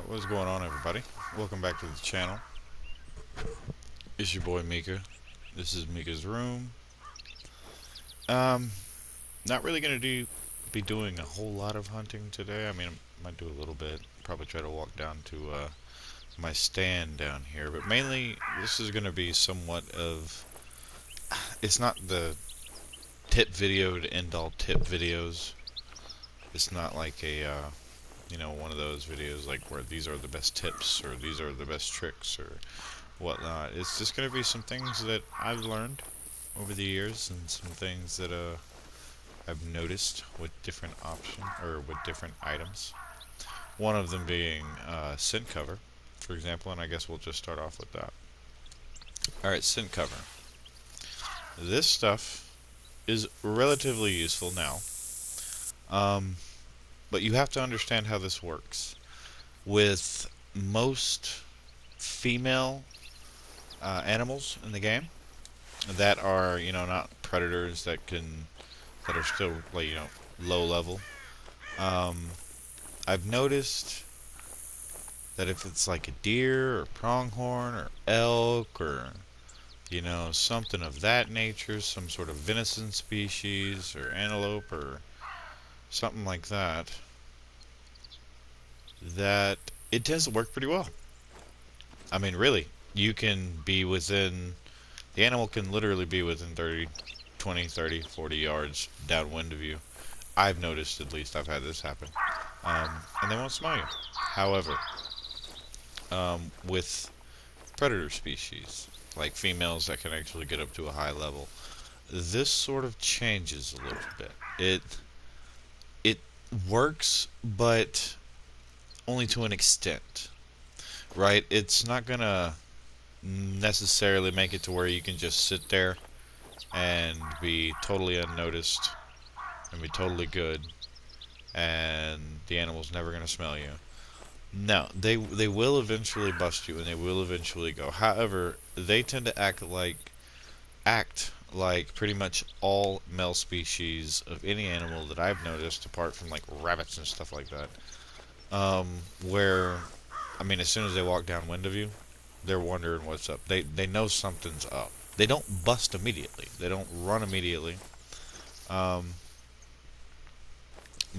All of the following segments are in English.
What's going on, everybody? Welcome back to the channel. It's your boy Mika. This is Mika's room. Um, Not really gonna be doing a whole lot of hunting today. I mean, I might do a little bit. Probably try to walk down to my stand down here, but mainly this is gonna be somewhat of. It's not the tip video to end all tip videos. It's not like a one of those videos like where these are the best tips or these are the best tricks or whatnot. It's just going to be some things that I've learned over the years and some things that I've noticed with different options or with different items. One of them being scent cover, for example, and I guess we'll just start off with that. Alright, scent cover. This stuff is relatively useful now, but you have to understand how this works. With most female animals in the game that are not predators that are still like low level. Um, I've noticed that if it's like a deer or pronghorn or elk or something of that nature, some sort of venison species or antelope or something like that, that it tends to work pretty well. I mean, really, you can be within the animal can literally be within 30, 20, 30, 40 yards downwind of you. I've noticed, at least I've had this happen. And they won't smell you. However, with predator species, like females that can actually get up to a high level, this sort of changes a little bit. It works, but only to an extent, right? It's not gonna necessarily make it to where you can just sit there and be totally unnoticed and be totally good and the animal's never going to smell you. No, they will eventually bust you and they will eventually go. However, they tend to act like pretty much all male species of any animal that I've noticed, apart from like rabbits and stuff like that. Where I mean, as soon as they walk downwind of you, they're wondering what's up. They know something's up. They don't bust immediately. They don't run immediately. Um,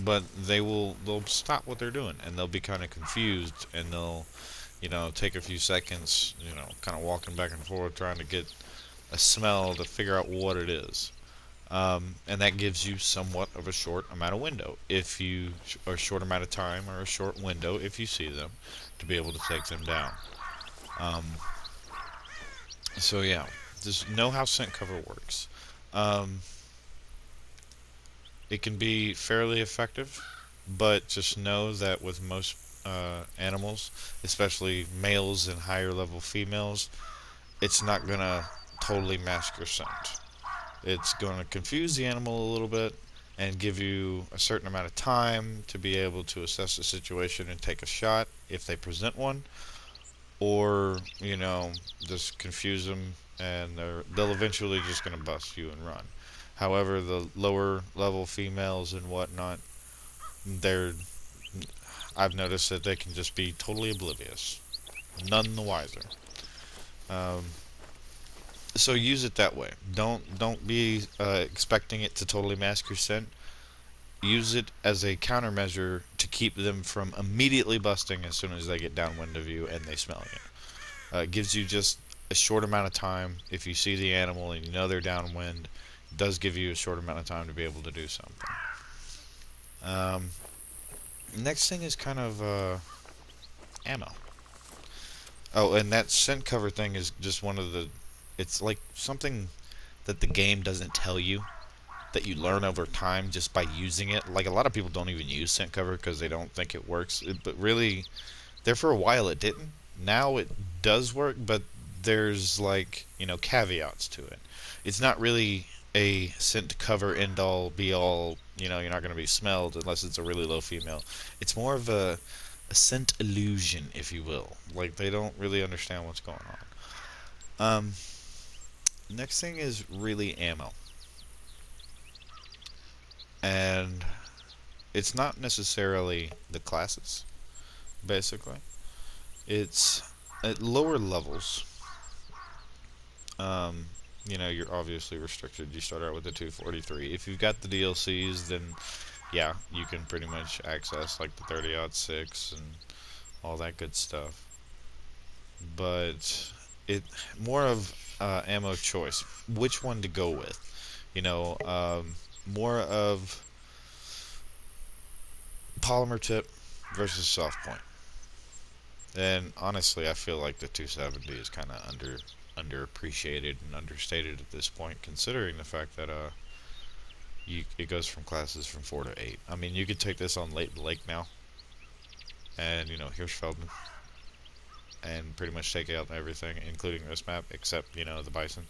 but they'll stop what they're doing and they'll be kind of confused and they'll take a few seconds, kind of walking back and forth trying to get a smell to figure out what it is. And that gives you somewhat of a short amount of window if you or a short amount of time or a short window if you see them to be able to take them down. Um, so yeah, just know how scent cover works. Um, it can be fairly effective, but just know that with most animals, especially males and higher level females, it's not gonna totally mask your scent. It's going to confuse the animal a little bit and give you a certain amount of time to be able to assess the situation and take a shot if they present one, or just confuse them and they'll eventually just going to bust you and run. However, the lower level females and whatnot, they're I've noticed that they can just be totally oblivious, none the wiser. Um, so use it that way. Don't be expecting it to totally mask your scent. Use it as a countermeasure to keep them from immediately busting as soon as they get downwind of you and they smell you. It gives you just a short amount of time. If you see the animal and you know they're downwind, it does give you a short amount of time to be able to do something. Next thing is kind of ammo. Oh, and that scent cover thing is just one of the. It's like something that the game doesn't tell you that you learn over time just by using it. Like a lot of people don't even use scent cover because they don't think it works. But really, there for a while it didn't. Now it does work, but there's like caveats to it. It's not really a scent cover end all be all. You're not going to be smelled unless it's a really low female. It's more of a scent illusion, if you will. Like they don't really understand what's going on. Next thing is really ammo. And it's not necessarily the classes, basically. It's at lower levels. Um, you're obviously restricted. You start out with the 243. If you've got the DLCs, then yeah, you can pretty much access like the 30-06 and all that good stuff. But it more of ammo choice, which one to go with. More of polymer tip versus soft point. And honestly, I feel like the 270 is kind of underappreciated and understated at this point, considering the fact that it goes from classes from 4 to 8. I mean, you could take this on Leighton Lake now, and Hirschfeldman, and pretty much take out everything, including this map, except the bison,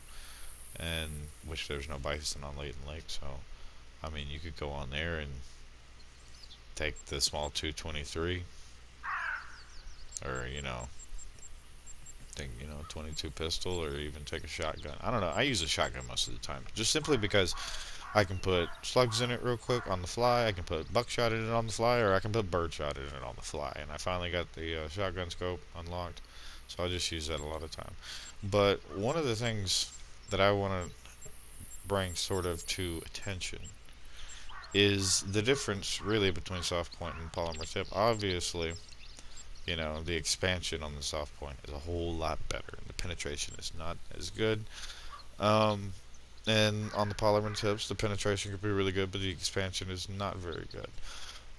and which there's no bison on Leighton Lake. So, I mean, you could go on there and take the small 223, or think 22 pistol, or even take a shotgun. I don't know. I use a shotgun most of the time, just simply because I can put slugs in it real quick on the fly. I can put buckshot in it on the fly, or I can put birdshot in it on the fly. And I finally got the shotgun scope unlocked, so I just use that a lot of time. But one of the things that I want to bring sort of to attention is the difference really between soft point and polymer tip. Obviously, the expansion on the soft point is a whole lot better, and the penetration is not as good. Um, and on the polymer tips, the penetration could be really good, but the expansion is not very good.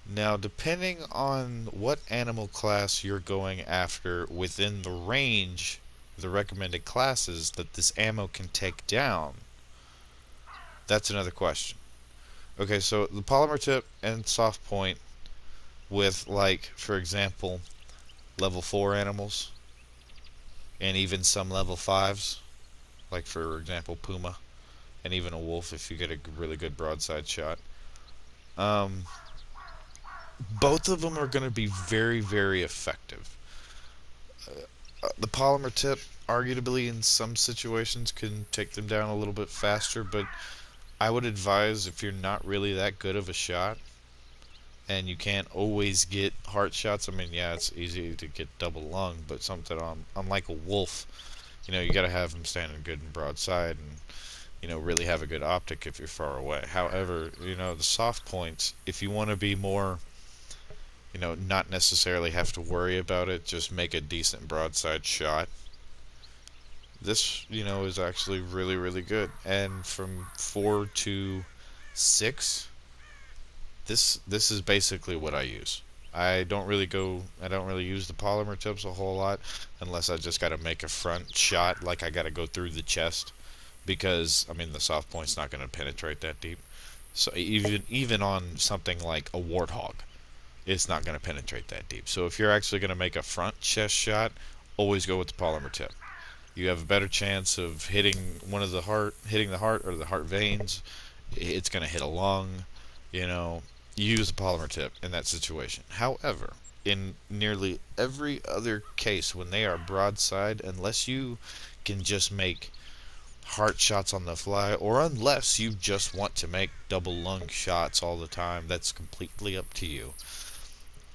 Now, depending on what animal class you're going after within the range, the recommended classes that this ammo can take down, that's another question. Okay, so the polymer tip and soft point with, like, for example, level 4 animals, and even some level 5s, like for example puma, and even a wolf if you get a really good broadside shot. Um, both of them are going to be very, very effective. The polymer tip, arguably in some situations, can take them down a little bit faster, but I would advise, if you're not really that good of a shot and you can't always get heart shots. I mean, yeah, it's easy to get double lung, but something unlike a wolf, you got to have them standing good and broadside, and really have a good optic if you're far away. However, the soft points, if you want to be more, not necessarily have to worry about it, just make a decent broadside shot. This, is actually really, really good. And from 4 to 6, this is basically what I use. I don't really use the polymer tips a whole lot unless I just got to make a front shot, like I got to go through the chest, because I mean the soft point's not going to penetrate that deep. So even on something like a warthog, it's not going to penetrate that deep. So if you're actually going to make a front chest shot, always go with the polymer tip. You have a better chance of hitting hitting the heart or the heart veins. It's going to hit a lung. Use the polymer tip in that situation. However, in nearly every other case, when they are broadside, unless you can just make heart shots on the fly, or unless you just want to make double lung shots all the time, that's completely up to you.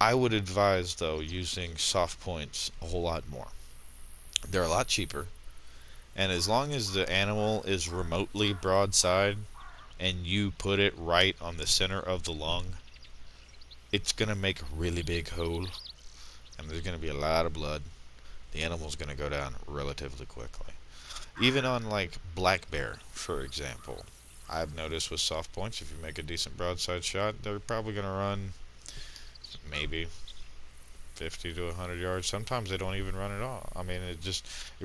I would advise, though, using soft points a whole lot more. They're a lot cheaper, and as long as the animal is remotely broadside and you put it right on the center of the lung, it's going to make a really big hole, and there's going to be a lot of blood. The animal's going to go down relatively quickly. Even on like black bear, for example, I've noticed with soft points, if you make a decent broadside shot, they're probably going to run maybe 50 to 100 yards. Sometimes they don't even run at all. I mean, it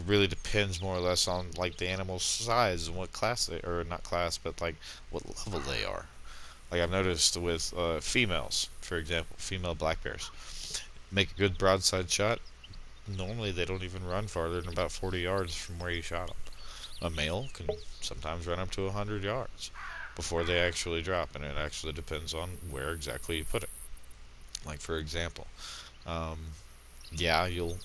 really depends more or less on like the animal's size and what class they, or not class, but like what level they are. Like I've noticed with females, for example, female black bears, make a good broadside shot. Normally they don't even run farther than about 40 yards from where you shot them. A male can sometimes run up to 100 yards before they actually drop, and it actually depends on where exactly you put it. Like for example, um, yeah, you'll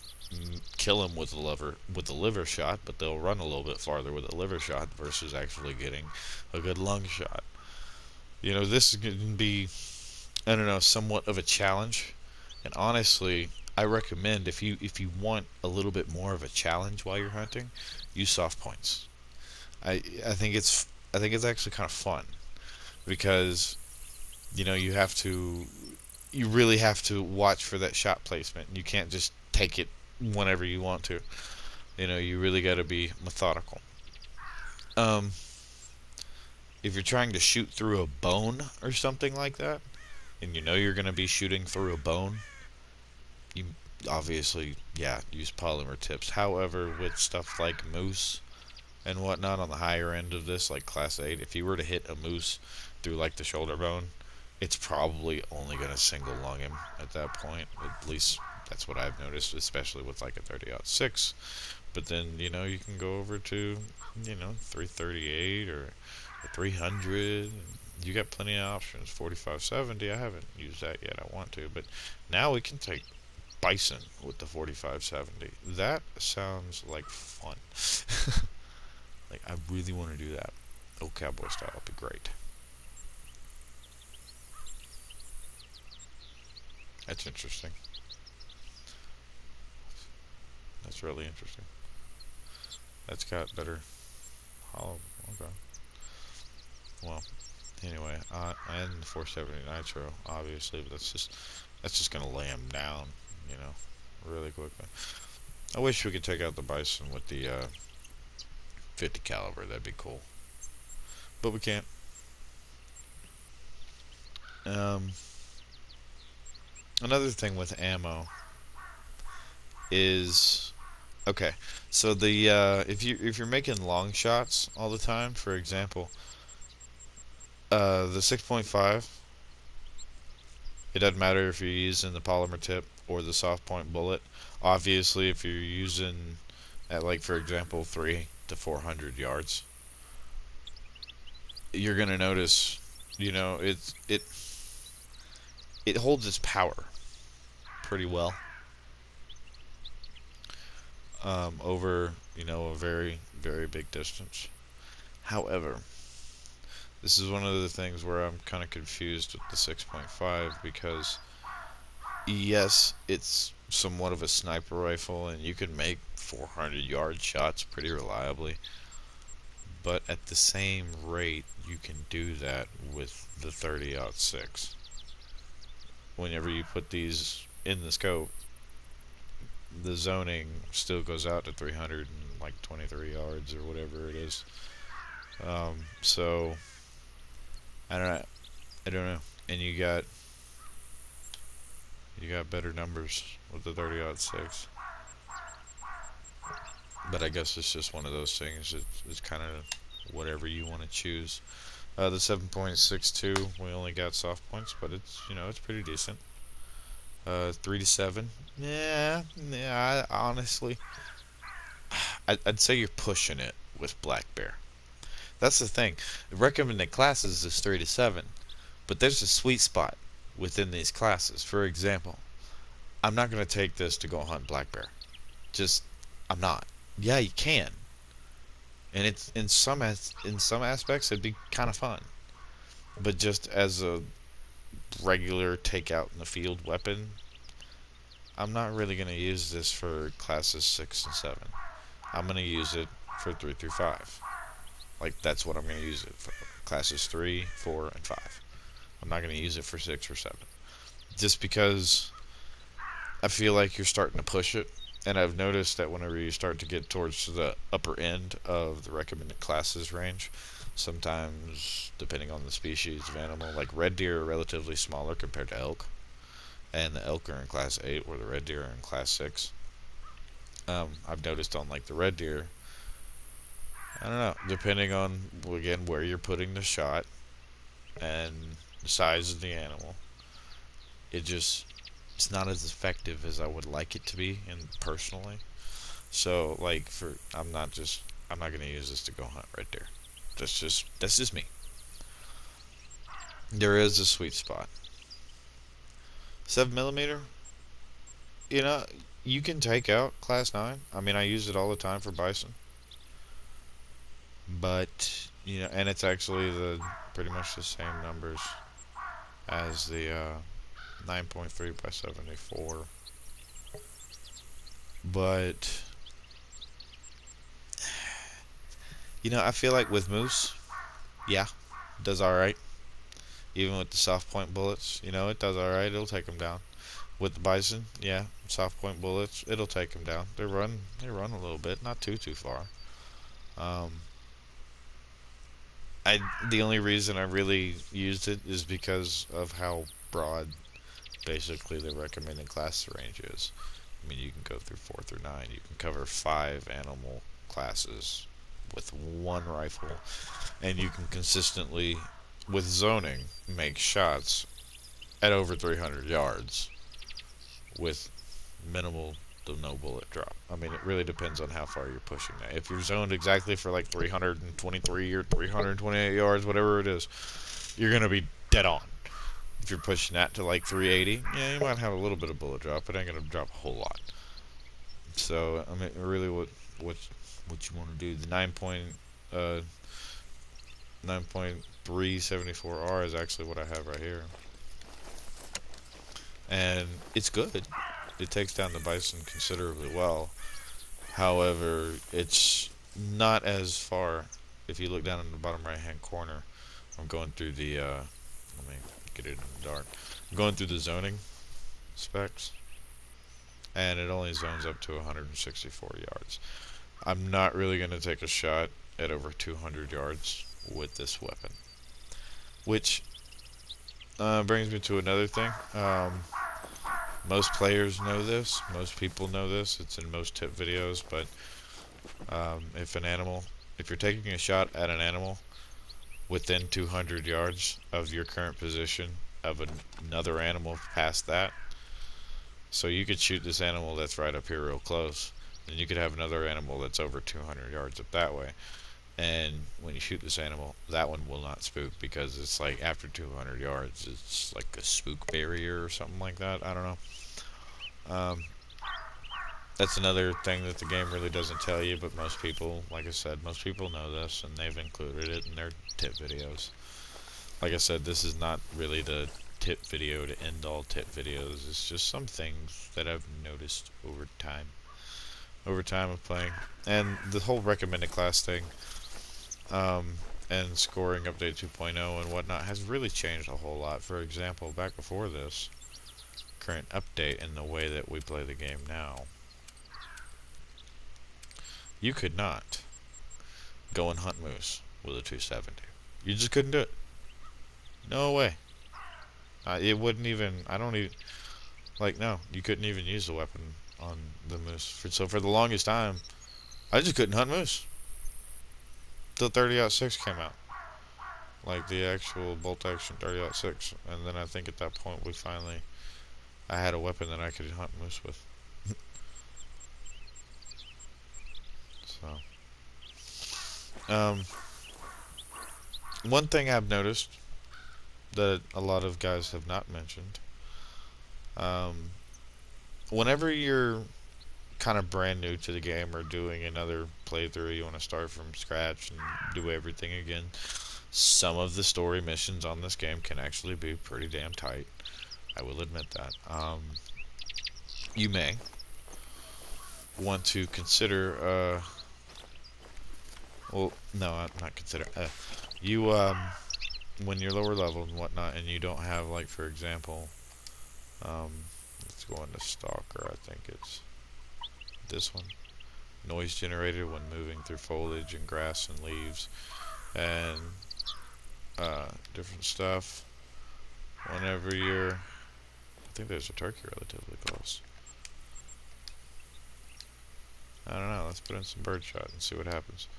kill them with the liver shot, but they'll run a little bit farther with a liver shot versus actually getting a good lung shot. This can be, I don't know, somewhat of a challenge, and honestly, I recommend if you want a little bit more of a challenge while you're hunting, use soft points. I think it's actually kind of fun because you really have to watch for that shot placement. You can't just take it whenever you want to. You really got to be methodical. Um, if you're trying to shoot through a bone or something like that, and you're going to be shooting through a bone, you obviously, yeah, use polymer tips. However, with stuff like moose and whatnot on the higher end of this, like class 8, if you were to hit a moose through like the shoulder bone, it's probably only going to single lung him at that point. At least that's what I've noticed, especially with like a 30-06. But then, you can go over to, 338 or a 300. You got plenty of options. 4570, I haven't used that yet. I want to. But now we can take bison with the 4570. That sounds like fun. Like, I really want to do that. Old cowboy style would be great. That's interesting. That's really interesting. That's got better hollow. Okay. Well, anyway, and the 470 nitro, obviously, but that's just gonna lay him down, really quickly. I wish we could take out the bison with the 50 caliber. That'd be cool, but we can't. Um, Another thing with ammo is okay. So the if you're making long shots all the time, for example, the 6.5, it doesn't matter if you're using the polymer tip or the soft point bullet. Obviously, if you're using at, like, for example, 3 to 400 yards, you're gonna notice, it holds its power pretty well over a very very big distance. However, this is one of the things where I'm kind of confused with the 6.5 because yes, it's somewhat of a sniper rifle and you can make 400-yard shots pretty reliably, but at the same rate you can do that with the 30-06. Whenever you put these in the scope, the zoning still goes out to 323 yards or whatever it is. So I don't know. I don't know. And you got better numbers with the 30-06. But I guess it's just one of those things. It's kind of whatever you want to choose. The 7.62, we only got soft points, but it's pretty decent. 3 to 7. Yeah. Honestly, I'd say you're pushing it with black bear. That's the thing. The recommended classes is 3 to 7, but there's a sweet spot within these classes. For example, I'm not gonna take this to go hunt black bear. Just, I'm not. Yeah, you can, and it's in some aspects it'd be kind of fun, but just as a regular takeout in the field weapon, I'm not really gonna use this for classes 6 and 7. I'm gonna use it for 3 through 5. Like, that's what I'm gonna use it for. Classes 3, 4, and 5. I'm not gonna use it for 6 or 7. Just because I feel like you're starting to push it, and I've noticed that whenever you start to get towards the upper end of the recommended classes range, sometimes, depending on the species of animal, like red deer are relatively smaller compared to elk, and the elk are in class 8 where the red deer are in class 6. I've noticed on, like, the red deer, I don't know, depending on, again, where you're putting the shot and the size of the animal, it's not as effective as I would like it to be, and personally. So, like, I'm not gonna use this to go hunt right there. That's just me. There is a sweet spot. 7 millimeter, you know, you can take out class 9. I mean, I use it all the time for bison, but and it's actually the pretty much the same numbers as the 9.3 by 74. But I feel like with moose, yeah, it does all right. Even with the soft point bullets, it does all right. It'll take them down. With the bison, yeah, soft point bullets, it'll take them down. They run a little bit, not too far. Um, the only reason I really used it is because of how broad basically the recommended class range is. I mean, you can go through 4 through 9. You can cover 5 animal classes with one rifle, and you can consistently, with zoning, make shots at over 300 yards with minimal to no bullet drop. I mean, it really depends on how far you're pushing that. If you're zoned exactly for like 323 or 328 yards, whatever it is, you're going to be dead on. If you're pushing that to like 380, yeah, you might have a little bit of bullet drop, but it ain't going to drop a whole lot. So, I mean, really what what you want to do, the 9.374R is actually what I have right here. And it's good. It takes down the bison considerably well. However, it's not as far. If you look down in the bottom right hand corner, I'm going through the, let me get it in the dark. I'm going through the zoning specs, and it only zones up to 164 yards. I'm not really going to take a shot at over 200 yards with this weapon. Which brings me to another thing. Most players know this. Most people know this. It's in most tip videos. But if you're taking a shot at an animal within 200 yards of your current position of another animal past that, so you could shoot this animal that's right up here real close, and you could have another animal that's over 200 yards up that way. And when you shoot this animal, that one will not spook because it's like after 200 yards, it's like a spook barrier or something like that. I don't know. That's another thing that the game really doesn't tell you, but most people, like I said, most people know this, and they've included it in their tip videos. Like I said, this is not really the tip video to end all tip videos. It's just some things that I've noticed over time of playing. And the whole recommended class thing, and scoring update 2.0 and whatnot has really changed a whole lot. For example, back before this current update and the way that we play the game now, you could not go and hunt moose with a 270. You just couldn't do it. No way. It wouldn't even, I don't even, like, no, you couldn't even use the weapon on the moose. So for the longest time, I just couldn't hunt moose. Till 30-06 came out. Like the actual bolt action 30-06. And then I think at that point I had a weapon that I could hunt moose with. So, one thing I've noticed that a lot of guys have not mentioned, whenever you're kind of brand new to the game or doing another playthrough, you want to start from scratch and do everything again, some of the story missions on this game can actually be pretty damn tight. I will admit that. You may want to consider, well, no, not consider, when you're lower level and whatnot, and you don't have, like, for example, let's go into Stalker, I think it's this one. Noise generated when moving through foliage and grass and leaves, and different stuff. Whenever I think there's a turkey relatively close. I don't know, let's put in some birdshot and see what happens.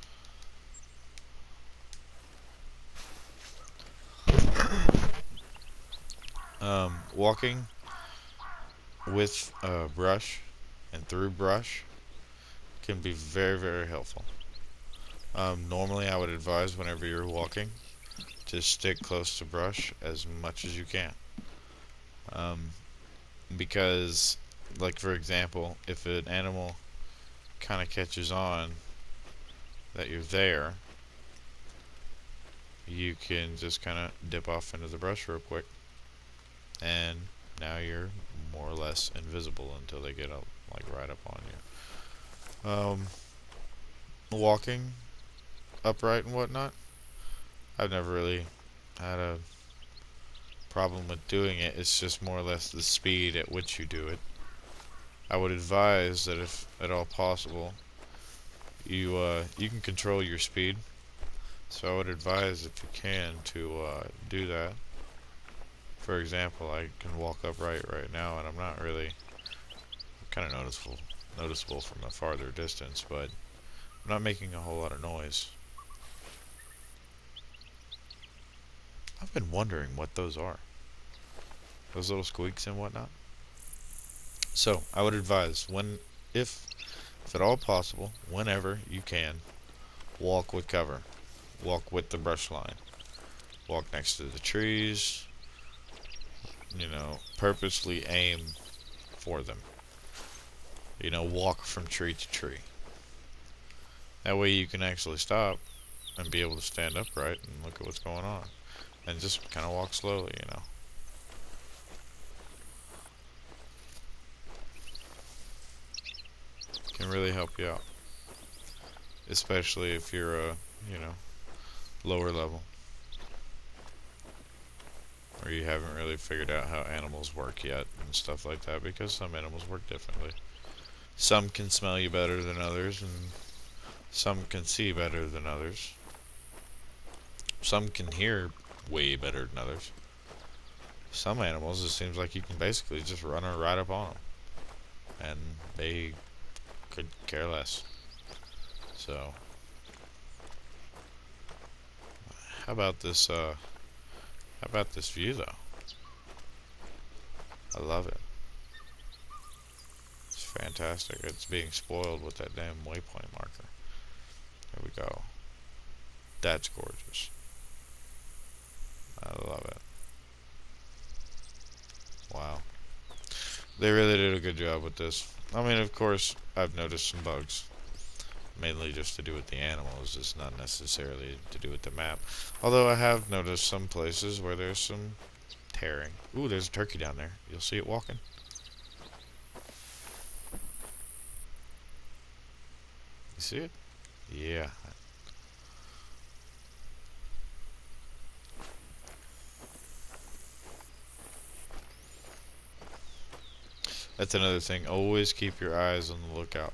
Walking with brush and through brush can be very, very helpful. Normally I would advise whenever you're walking to stick close to brush as much as you can. Because, like, for example, if an animal kind of catches on that you're there, you can just kind of dip off into the brush real quick, and now you're more or less invisible until they get up, like right up on you. Walking upright and whatnot, I've never really had a problem with doing it. It's just more or less the speed at which you do it. I would advise that if at all possible, you can control your speed. So I would advise if you can to do that. For example, I can walk upright right now, and I'm not really kind of noticeable from a farther distance, but I'm not making a whole lot of noise. I've been wondering what those are. Those little squeaks and whatnot. So I would advise if if at all possible, whenever you can, walk with cover. Walk with the brush line. Walk next to the trees. Purposely aim for them. Walk from tree to tree. That way you can actually stop and be able to stand upright and look at what's going on. And just kind of walk slowly. Can really help you out. Especially if you're lower level. Or you haven't really figured out how animals work yet and stuff like that, because some animals work differently. Some can smell you better than others, and some can see better than others. Some can hear way better than others. Some animals, it seems like you can basically just run right up on them, and they could care less. So, how about this view though? I love it. It's fantastic. It's being spoiled with that damn waypoint marker. There we go. That's gorgeous. I love it. Wow. They really did a good job with this. I mean, of course, I've noticed some bugs. Mainly just to do with the animals, it's not necessarily to do with the map. Although I have noticed some places where there's some tearing. Ooh, there's a turkey down there. You'll see it walking. You see it? Yeah. That's another thing. Always keep your eyes on the lookout.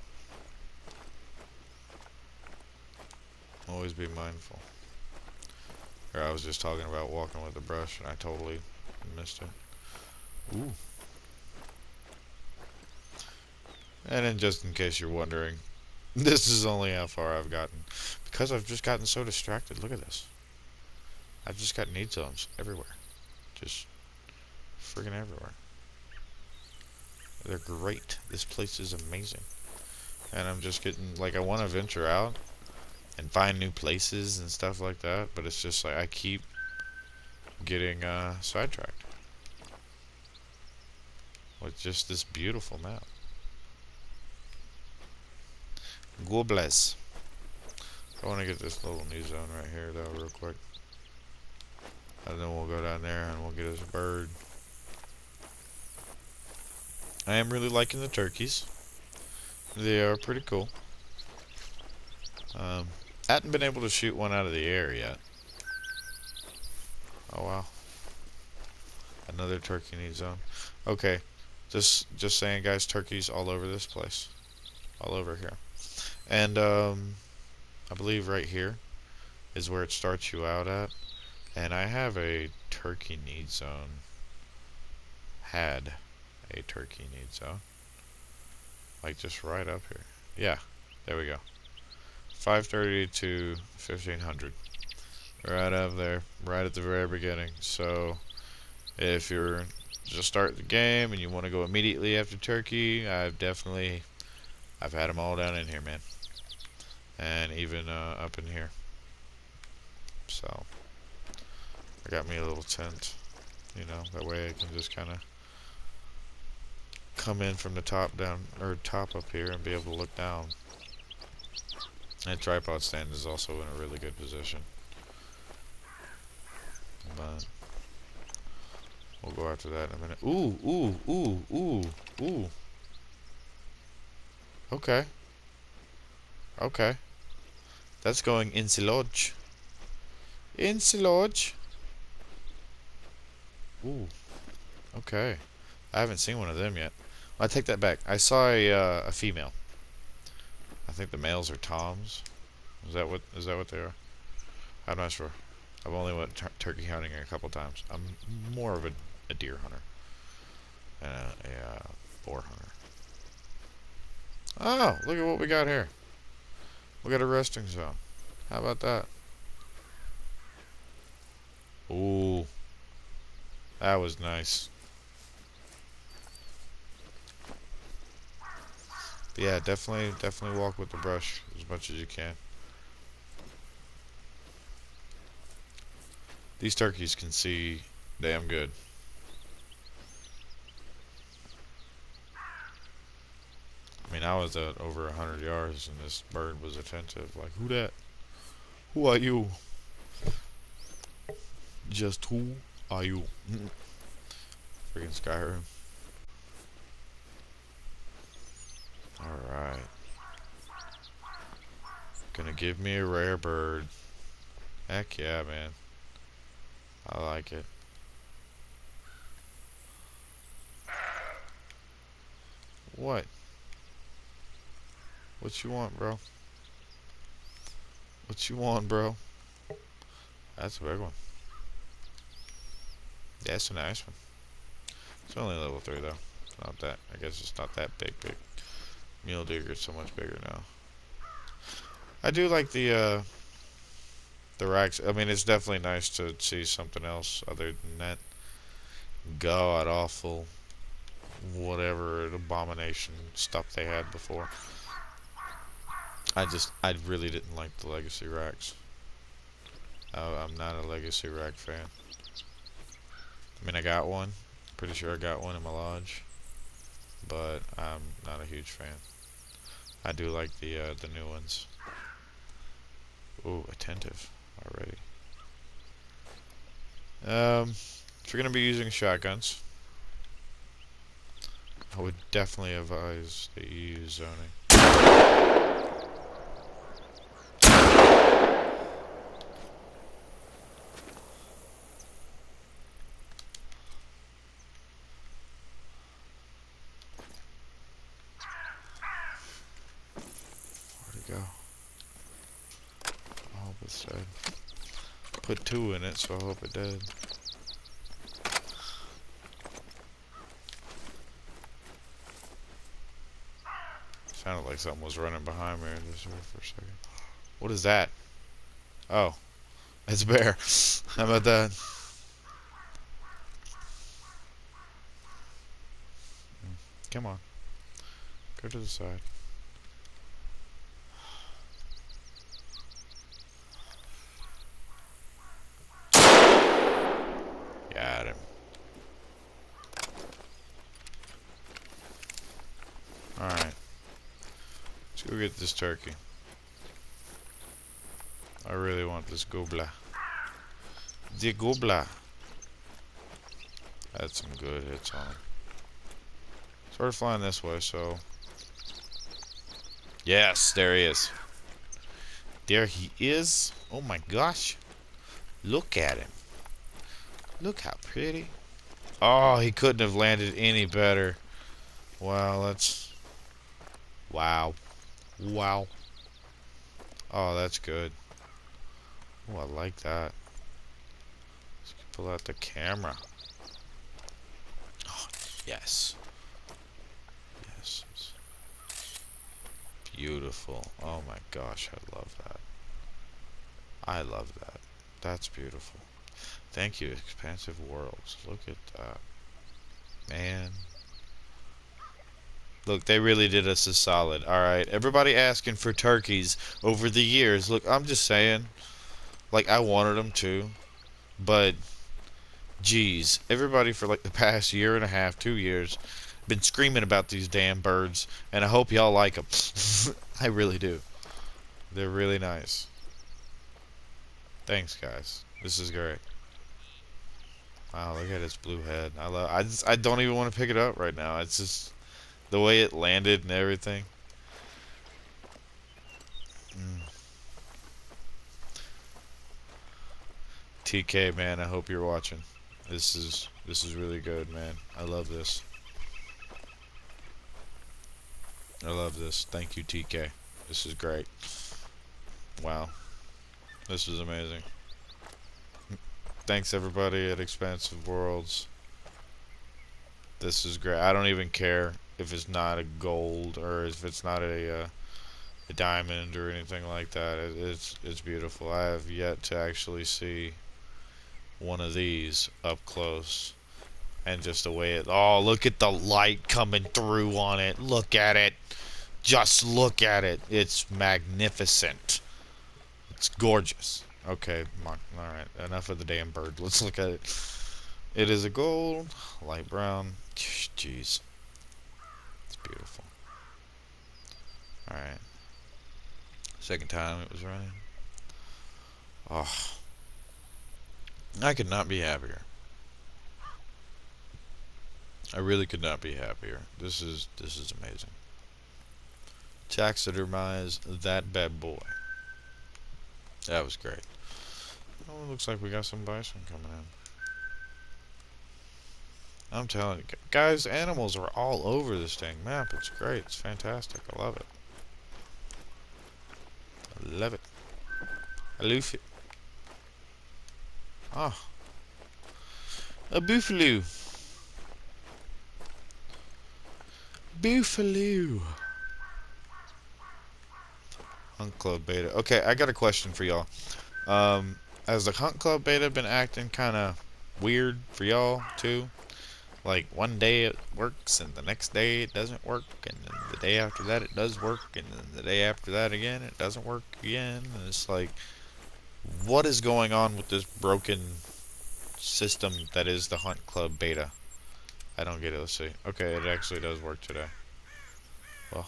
Always be mindful. Or I was just talking about walking with a brush and I totally missed it. Ooh. And then just in case you're wondering, this is only how far I've gotten. Because I've just gotten so distracted. Look at this. I've just got need zones everywhere. Just friggin' everywhere. They're great. This place is amazing. And I'm just getting, like, I want to venture out and find new places and stuff like that, but it's just like I keep getting sidetracked with just this beautiful map. God bless. I want to get this little new zone right here though real quick. And then we'll go down there and we'll get us a bird. I am really liking the turkeys. They are pretty cool. Hadn't been able to shoot one out of the air yet. Oh wow. Another turkey need zone. Okay. Just saying guys, turkeys all over this place. All over here. And I believe right here is where it starts you out at. And I have a turkey need zone. Had a turkey need zone. Like just right up here. Yeah, there we go. 530 to 1500. Right up there, right at the very beginning. So if you're just starting the game and you want to go immediately after turkey, I've had them all down in here, man. And even up in here. So I got me a little tent, that way I can just kind of come in from the top down, or top up here, and be able to look down. That tripod stand is also in a really good position. But We'll go after that in a minute. Ooh, ooh, ooh, ooh, ooh. Okay. Okay. That's going in lodge. In lodge. Ooh. Okay. I haven't seen one of them yet. Well, I take that back. I saw a female. I think the males are toms. Is that what they are? I'm not sure. I've only went turkey hunting a couple times. I'm more of a deer hunter and a boar hunter. Oh, look at what we got here. We got a resting zone. How about that? Ooh, that was nice. But yeah, definitely walk with the brush as much as you can. These turkeys can see damn good. I mean, I was at over 100 yards and this bird was attentive. Like, who that? Who are you? Just who are you? Freaking Skyrim. Alright. Gonna give me a rare bird. Heck yeah, man. I like it. What? What you want, bro? What you want, bro? That's a big one. That's a nice one. It's only level 3 though. It's not that. I guess it's not that big. Mule deer is so much bigger now. I do like the racks. I mean, it's definitely nice to see something else other than that god awful whatever abomination stuff they had before. I really didn't like the legacy racks. I'm not a legacy rack fan. I mean, I got one. Pretty sure I got one in my lodge, but I'm not a huge fan. I do like the new ones. Ooh, attentive already. If you're gonna be using shotguns, I would definitely advise that you use zoning. Where'd it go? I hope it's dead. Put 2 in it, so I hope it did. Sounded like something was running behind me just for a second. What is that? Oh, it's a bear. How about that? Come on. Go to the side. Got him. Alright. Let's go get this turkey. I really want this gobla. The gobla. Had some good hits on him. Started flying this way, so... Yes, there he is. There he is. Oh my gosh. Look at him. Look how pretty. Oh, he couldn't have landed any better. Wow, that's... Wow. Wow. Oh, that's good. Oh, I like that. Let's pull out the camera. Oh, yes. Yes. Beautiful. Oh my gosh, I love that. I love that. That's beautiful. Thank you, Expansive Worlds. Look at that. Man. Look, they really did us a solid. Alright, everybody asking for turkeys over the years. Look, I'm just saying. Like, I wanted them too. But, geez. Everybody for like the past year and a half, 2 years, been screaming about these damn birds. And I hope y'all like them. I really do. They're really nice. Thanks, guys. This is great. Wow, look at its blue head. I don't even want to pick it up right now. It's just the way it landed and everything. Mm. TK, man, I hope you're watching. This is really good, man. I love this. I love this. Thank you, TK. This is great. Wow, this is amazing. Thanks everybody at Expansive Worlds. This is great. I don't even care if it's not a gold or if it's not a diamond or anything like that. It's beautiful. I have yet to actually see one of these up close. And just the way it... Oh, look at the light coming through on it. Look at it. Just look at it. It's magnificent. It's gorgeous. Okay, alright. Enough of the damn bird. Let's look at it. It is a gold, light brown. Jeez. It's beautiful. Alright. Second time it was running. Oh. I could not be happier. I really could not be happier. This is amazing. Taxidermize that bad boy. That was great. Oh, looks like we got some bison coming in. I'm telling you, guys, animals are all over this dang map. It's great. It's fantastic. I love it. I love it. I love it. Ah, a buffalo. Buffalo. Hunt Club Beta. Okay, I got a question for y'all. Has the Hunt Club Beta been acting kind of weird for y'all too? Like one day it works and the next day it doesn't work, and then the day after that it does work, and then the day after that again it doesn't work again. And it's like, what is going on with this broken system that is the Hunt Club Beta? I don't get it. Let's see. Okay, it actually does work today. Well,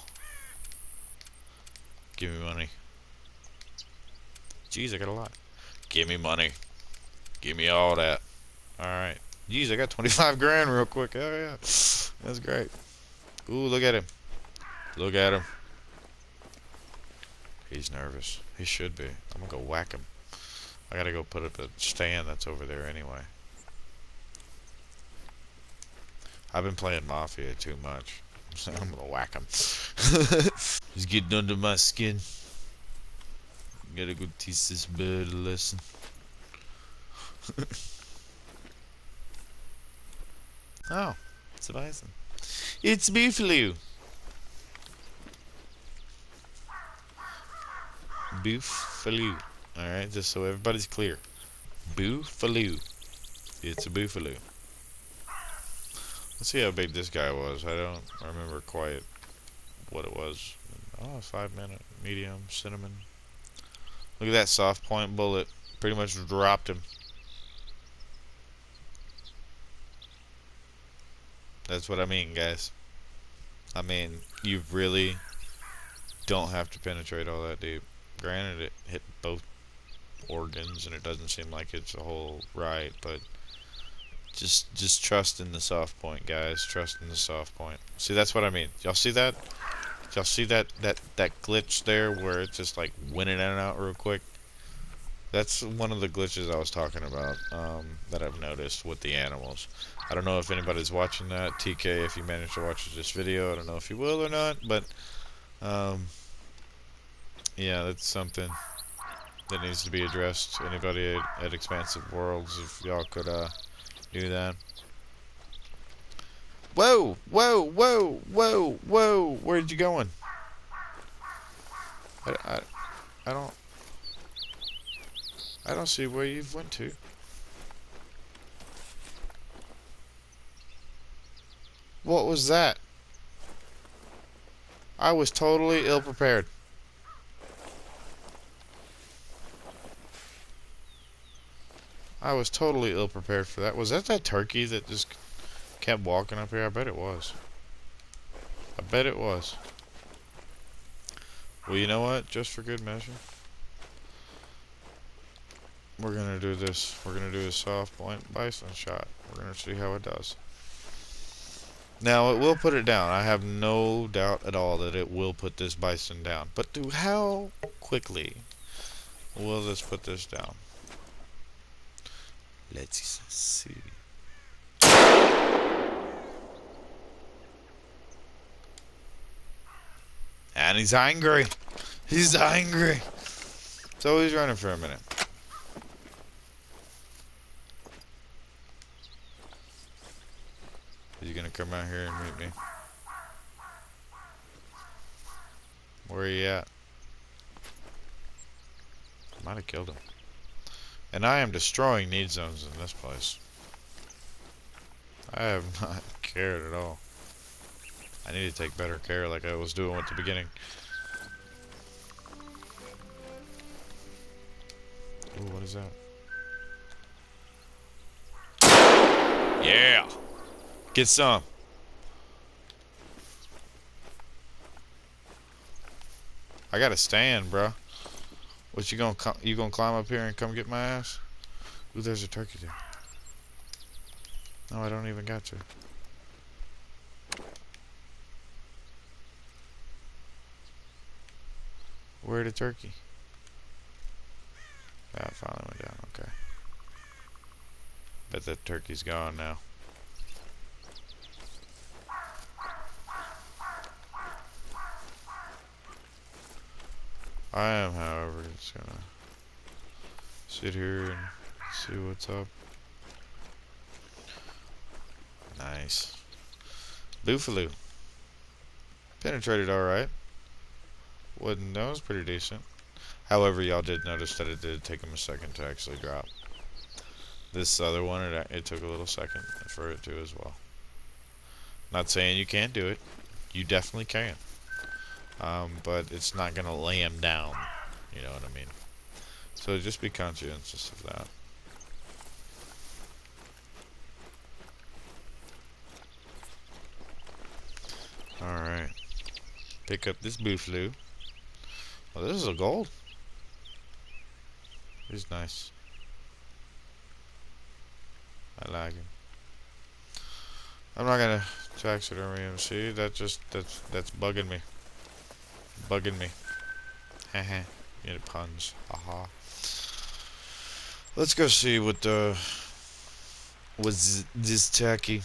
give me money. Jeez, I got a lot. Give me money. Give me all that. Alright. Jeez, I got 25 grand real quick. Oh, yeah. That's great. Ooh, look at him. Look at him. He's nervous. He should be. I'm gonna go whack him. I gotta go put up a stand that's over there anyway. I've been playing Mafia too much. So I'm gonna whack him. He's getting under my skin. Gotta go teach this bird a lesson. Oh, it's a bison. It's Buffalo. Buffalo. Alright, just so everybody's clear. Buffalo. It's a buffalo. Let's see how big this guy was. I don't remember quite what it was. Oh, 5-minute, medium, cinnamon. Look at that soft point bullet. Pretty much dropped him. That's what I mean, guys. I mean, you really don't have to penetrate all that deep. Granted, it hit both organs, and it doesn't seem like it's a whole right, but just trust in the soft point, guys. Trust in the soft point. See, that's what I mean. Y'all see that? Y'all see that glitch there where it's just like went in and out real quick? That's one of the glitches I was talking about, that I've noticed with the animals. I don't know if anybody's watching that. TK, if you manage to watch this video, I don't know if you will or not, but yeah, that's something that needs to be addressed. Anybody at Expansive Worlds, if y'all could do that. Whoa, whoa, whoa, whoa, whoa! Where'd you going? I don't I don't see where you've went to. What was that? I was totally ill prepared. I was totally ill prepared for that. Was that turkey that just kept walking up here? I bet it was. I bet it was. Well, you know what? Just for good measure. we're gonna do this. We're gonna do a soft point bison shot. We're gonna see how it does. Now, it will put it down. I have no doubt at all that it will put this bison down. But how quickly will this put this down? Let's see. And he's angry. He's angry. So he's running for a minute. Is he gonna come out here and meet me? Where are you at? Might have killed him. And I am destroying need zones in this place. I have not cared at all. I need to take better care like I was doing at the beginning. Ooh, what is that? Yeah! Get some. I gotta stand, bro. What you gonna climb up here and come get my ass? Ooh, there's a turkey there. No, I don't even got you. Where'd the turkey? Yeah, it finally went down. Okay. Bet that turkey's gone now. I am, however, just gonna sit here and see what's up. Nice. Boofaloo. Penetrated alright. That was pretty decent. However, y'all did notice that it did take him a second to actually drop. This other one, it took a little second for it to as well. Not saying you can't do it. You definitely can. But it's not going to lay him down. You know what I mean? So just be conscientious of that. Alright. Pick up this boofaloo. Oh, this is a gold. He's nice. I like him. I'm not gonna taxidermy him. See, that's bugging me. Bugging me. Haha. You know, puns. Haha. Let's go see what was this turkey.